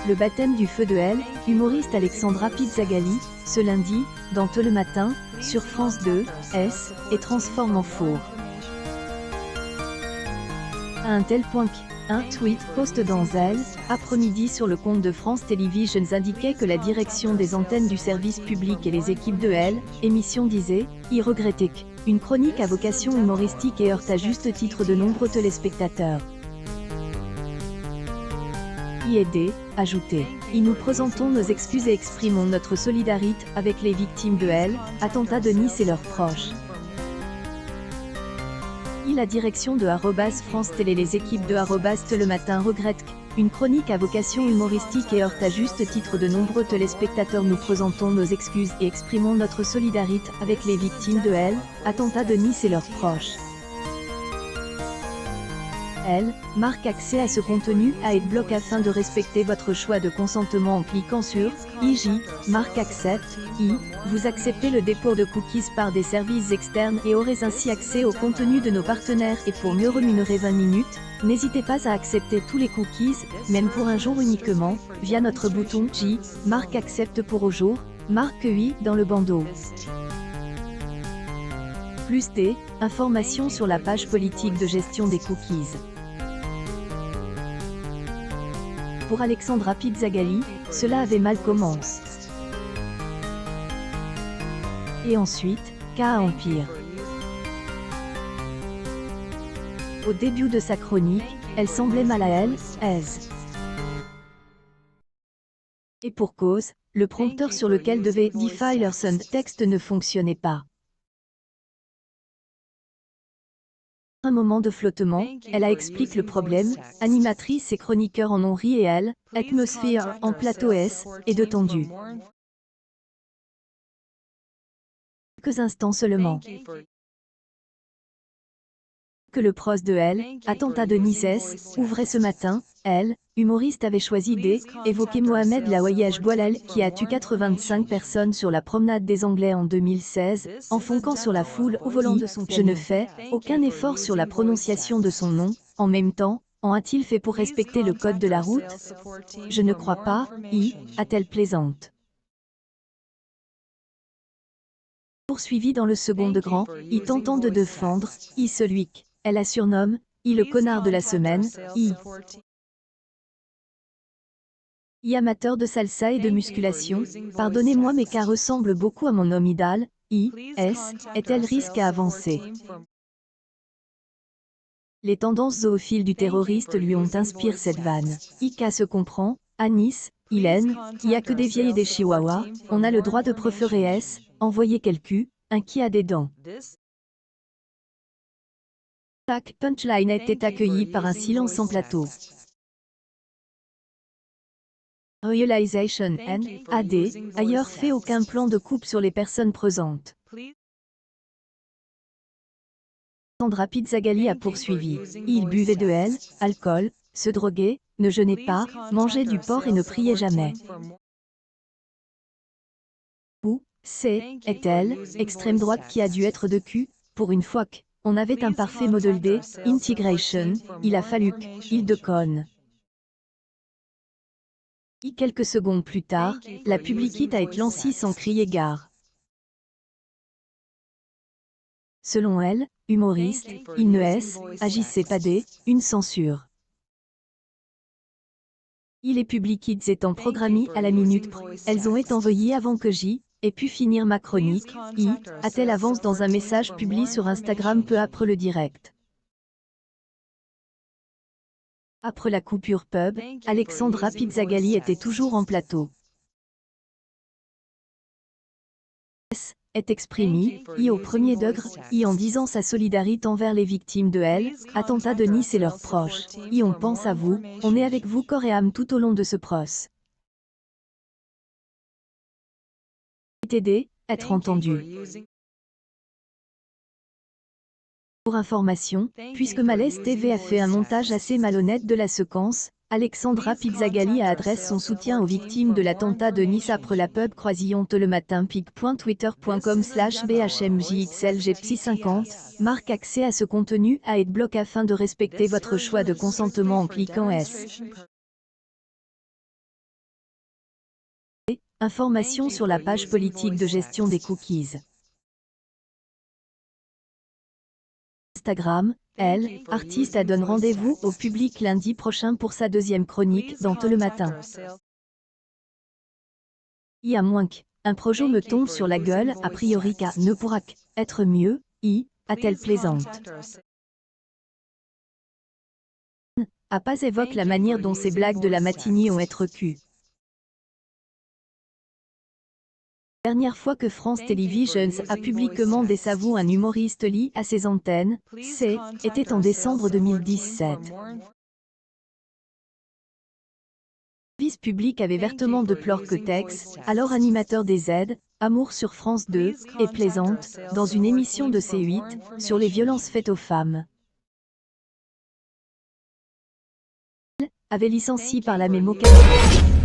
Le baptême du feu de Elle, humoriste Alexandra Pizzagalli, ce lundi, dans Tôt le matin, sur France 2, S, et transforme en four. À un tel point qu'un tweet post dans Elle, après-midi sur le compte de France Televisions indiquait que la direction des antennes du service public et les équipes de Elle, émission disait, y regretter qu'une chronique à vocation humoristique et heurte à juste titre de nombreux téléspectateurs. Y ajouté, nous présentons nos excuses et exprimons notre solidarité avec les victimes de Elle, attentats de Nice et leurs proches. La direction de @France Télé, les équipes de @Tôt le matin regrettent qu'une chronique à vocation humoristique et heurte à juste titre de nombreux téléspectateurs. Nous présentons nos excuses et exprimons notre solidarité avec les victimes de Elle, attentats de Nice et leurs proches. Elle marque accès à ce contenu à AdBlock afin de respecter votre choix de consentement en cliquant sur IJ, marque accepte, vous acceptez le dépôt de cookies par des services externes et aurez ainsi accès au contenu de nos partenaires et pour mieux rémunérer 20 minutes, n'hésitez pas à accepter tous les cookies, même pour un jour uniquement, via notre bouton J, marque accepte pour au jour, marque UI dans le bandeau. Plus des informations sur la page politique de gestion des cookies. Pour Alexandra Pizzagalli, cela avait mal commencé. Et ensuite, cas empire. Au début de sa chronique, elle semblait mal à elle, aise. Et pour cause, le prompteur sur lequel devait défiler son texte ne fonctionnait pas. Un moment de flottement, elle a expliqué le problème, animatrice et chroniqueur en ont ri et elle, atmosphère en plateau S, et de tendu. Quelques instants seulement. Que le pros de Elle, attentat de Nice, ouvrait ce matin, Elle, humoriste avait choisi d'évoquer Mohamed Laouayesh Boualal qui a tué 85 personnes sur la promenade des Anglais en 2016, en fonquant sur la foule au volant de son camion. Je ne fais aucun effort sur la prononciation de son nom, en même temps, en a-t-il fait pour respecter le code de la route? Je ne crois pas, a-t-elle plaisante. Poursuivi dans le second degré, tentant de défendre, celui qu'elle la surnomme, le connard de la semaine, amateur de salsa et de musculation, pardonnez-moi mais car ressemble beaucoup à mon homme idéal, est-elle risque à avancer. Les tendances zoophiles du terroriste lui ont inspiré cette vanne. Qu'à se comprend, à Nice, il y a que des vieilles et des chihuahuas, on a le droit de préférer envoyer un qui a des dents. Chaque punchline était accueillie par un silence en plateau. Realization NAD, ailleurs fait aucun plan de coupe sur les personnes présentes. Alexandra Pizzagalli a poursuivi. Il buvait de Elle, alcool, se droguait, ne jeûnait pas, mangeait du porc et ne priait jamais. Est-elle, extrême droite qui a dû être de cul, pour une fois qu'on avait un parfait modèle d'intégration, il a fallu qu'il déconne. Quelques secondes plus tard, la publicité a été lancée sans crier gare. Selon elle, humoriste, il ne agissait pas une censure. Les publicités étant programmées à la minute près, elles ont été envoyées avant que ait pu finir ma chronique, a-t-elle avance dans un message publié sur Instagram peu après le direct. Après la coupure pub, Alexandra Pizzagalli était toujours en plateau. Est exprimé, au premier degré, en disant sa solidarité envers les victimes de Elle, attentats de Nice et leurs proches. On pense à vous, on est avec vous corps et âme tout au long de ce procès. Être entendu. Pour information, puisque Malaise TV a fait un montage assez malhonnête de la séquence, Alexandra Pizzagalli a adressé son soutien aux victimes de l'attentat de Nice après la pub croisillon Tôt le matin pic.twitter.com/bhmjxlgpsy50, marque accès à ce contenu à AdBlock afin de respecter votre choix de consentement en cliquant S. Informations sur la page politique de gestion des cookies. Instagram, elle, artiste donne rendez-vous au public lundi prochain pour sa deuxième chronique dans Te le matin. I à moins que, un projet me tombe sur la gueule, a priori qu'à ne pourra qu'être mieux, a-t-elle plaisante. A pas évoque la manière dont ces blagues de la matinée ont être cues. Dernière fois que France Televisions a publiquement désavoué un humoriste lié à ses antennes, était en décembre 2017. Le service public avait vertement déploré que Tex, alors animateur des Z, Amour sur France 2, et plaisante, dans une émission de C8, sur les violences faites aux femmes. Avait licencié par la même occasion.